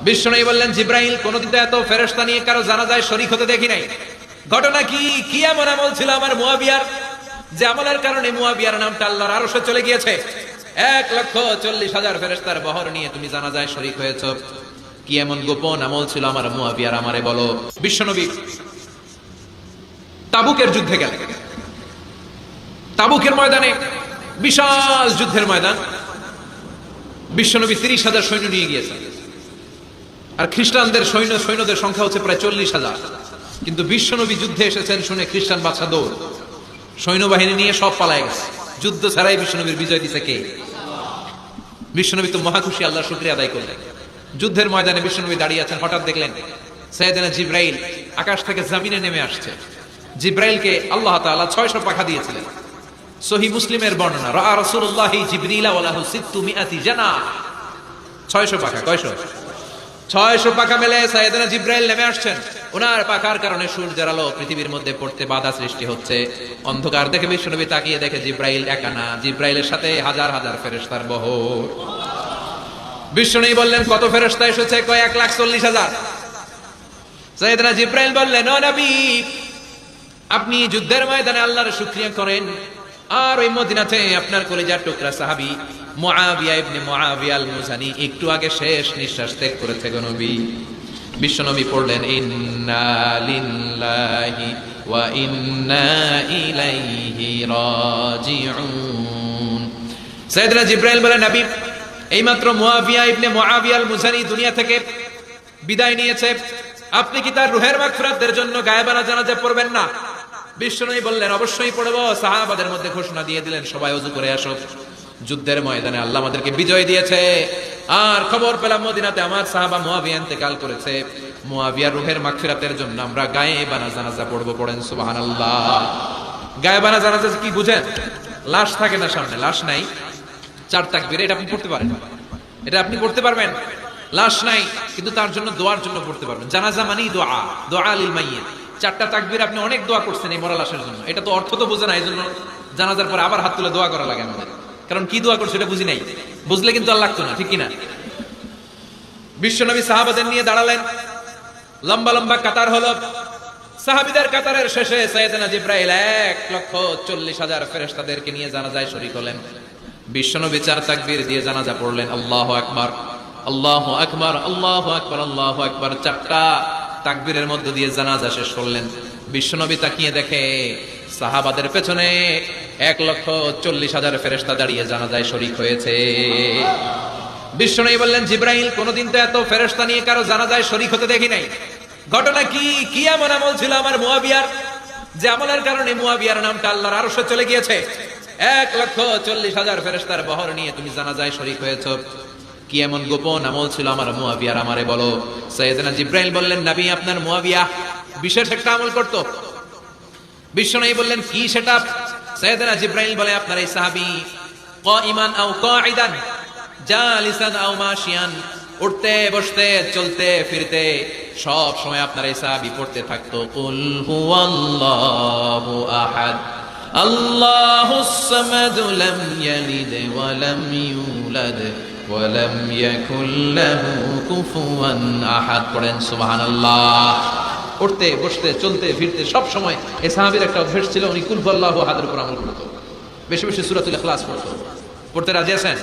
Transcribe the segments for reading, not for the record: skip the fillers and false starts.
বিশ্বনবী বললেন, জিব্রাইল, কোনদিন তো এত ফেরেশতা নিয়ে কারো জানাজায় শরীক হতে দেখি নাই। ঘটনা কি? কি এমন আমল ছিল আমার মুয়াবিয়ার, যে আমলের কারণে মুয়াবিয়ার নামটা আল্লাহর আরশে চলে গিয়েছে? 1,40,000 ফেরেশতার বহর নিয়ে তুমি জানাজায় শরীক হয়েছো। কি এমন গোপন আমল ছিল আমার মুয়াবিয়ার, আমারে বলো। বিশ্বনবী তাবুকের যুদ্ধে গেলেন। তাবুকের ময়দানে, বিশাল যুদ্ধের ময়দান, বিশ্বনবী 30,000 সৈন্য নিয়ে গিয়েছেন। আর খ্রিস্টানদের সৈন্যদের সংখ্যা হচ্ছে প্রায় 40,000। কিন্তু বিশ্বনবী যুদ্ধে এসেছেন শুনে খ্রিস্টান বাদশা দৌড়, সৈন্যবাহিনী নিয়ে সব পালায় গেছে। যুদ্ধ ছাড়াই বিশ্বনবীর বিজয় দিছে কে? বিশ্বনবী তো মহাখুশি, আল্লাহর শুকরিয়া আদায় করলেন। যুদ্ধের ময়দানে বিশ্বনবী দাঁড়িয়ে আছেন, হঠাৎ দেখলেন সাইয়েদনা জিব্রাইল আকাশ থেকে জমিনে নেমে আসছে। জিব্রাইলকে আল্লাহ তাআলা 600 পাখা দিয়েছিলেন। সহিহ মুসলিমের বর্ণনা, রাআ রাসূলুল্লাহি জিবরিলা ওয়া লাহু 600 জানাহ। 600 পাখা। কয়শো? 600 পাখা মেলে সাইয়েদনা জিব্রাইল নেমে আসছেন। ওনার পাখার কারণে সূর্যের আলো পৃথিবীর মধ্যে পড়তে বাধা সৃষ্টি হচ্ছে। অন্ধকার দেখে বিশ্বনবী তাকিয়ে দেখে জিব্রাইল একা না, জিব্রাইলের সাথে হাজার হাজার ফেরেশতার বহর। বিশ্বনবী বললেন, কত ফেরেশতা এসেছে? কয় 1,40,000। সাইয়েদনা জিব্রাইল বললেন, ও নবী, আপনি যুদ্ধের ময়দানে আল্লাহর শুকরিয়া করেন, আর ওই মদিনাতে আপনার কলিজার টুকরা সাহাবী মুআবিয়া ইবনে মুআবিয়া আল মুজানি একটু আগে শেষ নিঃশ্বাস ত্যাগ করেছে গো নবী। বিশ্বনবী পড়লেন, ইন্না লিল্লাহি ওয়া ইন্না ইলাইহি রাজিউন। সাইয়েদনা জিব্রাইল বলেন, নবী, এইমাত্র মুআবিয়া ইবনে মুআবিয়া আল মুজানি দুনিয়া থেকে বিদায় নিয়েছে, আপনি কি তার রূহের মাগফিরাতের জন্য গায়েবানা জানাজা পড়বেন না? বিশ্বনবী বললেন, অবশ্যই পড়ব। সাহাবাদের মধ্যে ঘোষণা দিয়ে দিলেন, সবাই ওযু করে আসো। যুদ্ধের ময়দানে আল্লাহ আমাদেরকে বিজয় দিয়েছে, আর খবর পেলাম মদিনাতে আমার সাহাবা মুআবিয়া ইন্তেকাল করেছে। মুআবিয়ার রূহের মাগফিরাতের জন্য আমরা গায়েবানা জানাজা পড়ব। পড়েন সুবহানাল্লাহ। গায়েবানা জানাজা কি বুঝেন? লাশ থাকে না সামনে, লাশ নাই, 4 তাকবীর, এটা আপনি পড়তে পারেন, এটা আপনি পড়তে পারবেন। লাশ নাই, কিন্তু তার জন্য দোয়ার জন্য পড়তে পারবেন। জানাজা মানেই দোয়া, দোয়া লিল মাইয়িত। 4টা তাকবীর, আপনি অনেক দোয়া করছেন এই মরা লাশের জন্য। এটা তো অর্থ তো বুঝে না, এই জন্য জানাজার পরে আবার হাত তুলে দোয়া করা লাগে আমাদের। কারণ কি দোয়া করছে এটা বুঝি নাই, বুঝলে কিন্তু আর লাগতো না, ঠিক কিনা? বিশ্বনবী সাহাবাদের নিয়ে দাঁড়ালেন, লম্বা লম্বা কাতার হলো। সাহাবীদের কাতারের শেষে সাইয়েদনা জিব্রাইল 1,40,000 ফেরেশতাদেরকে নিয়ে জানাজায় শরীক হলেন। বিশ্বনবী 4 তাকবীর দিয়ে জানাজা পড়লেন, আল্লাহু আকবার, আল্লাহু আকবার, আল্লাহু আকবার, আল্লাহু আকবার। 4টা তাকবীরের মধ্য দিয়ে জানাজা শেষ করলেন। বিশ্বনবী তাকিয়ে দেখে সাহাবাদের পেছনে 1,40,000 ফেরেশতা দাঁড়িয়ে জানাজায় শরীক হয়েছে। বিশ্বনবী বললেন, জিব্রাইল, কোনদিন তো এত ফেরেশতা নিয়ে কারো জানাজায় শরীক হতে দেখি নাই। ঘটনা কি? কি এমন আমল ছিল আমার মুআবিয়ার, যে আমলের কারণে মুআবিয়ার নামটা আল্লাহর আরশে চলে গিয়েছে? 1,40,000 ফেরেশতার বহর নিয়ে তুমি জানাজায় শরীক হয়েছো। কি এমন গোপন আমল ছিল আমার মুআবিয়ার, আমারে বলো। সাইয়েদনা জিব্রাইল বললেন, নবী, আপনার মুআবিয়া বিশেষ একটা আমল করত। বিশ্বনবী বললেন, কি সেটা? সাইয়েদনা জিব্রাইল বলে, আপনার এই সাহাবী কাইমান আও কাঈদান, জালিসান আও মাশিয়ান, উঠতে বসতে চলতে ফিরতে সব সময় আপনার এই সাহাবী পড়তে থাকতো, কুল হুয়াল্লাহু আহাদ, আল্লাহুস সামাদ, লাম ইয়ালিদ ওয়া লাম ইউলাদ ওয়া লাম ইয়াকুল লাহু কুফুয়ান আহাদ। পড়েন সুবহানাল্লাহ। উঠতে বসতে চলতে ফিরতে সব সময় এই সাহাবীর একটা অভ্যাস ছিল, উনি কুল হুয়াল্লাহু আহাদের উপর আমল করতো। বেশি বেশি সূরাতুল ইখলাস পড়তো। পড়তে রাজি আছেন?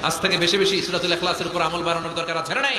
আজ থেকে বেশি বেশি সূরাতুল ইখলাসের উপর আমল বাড়ানোর দরকার আছে না নাই?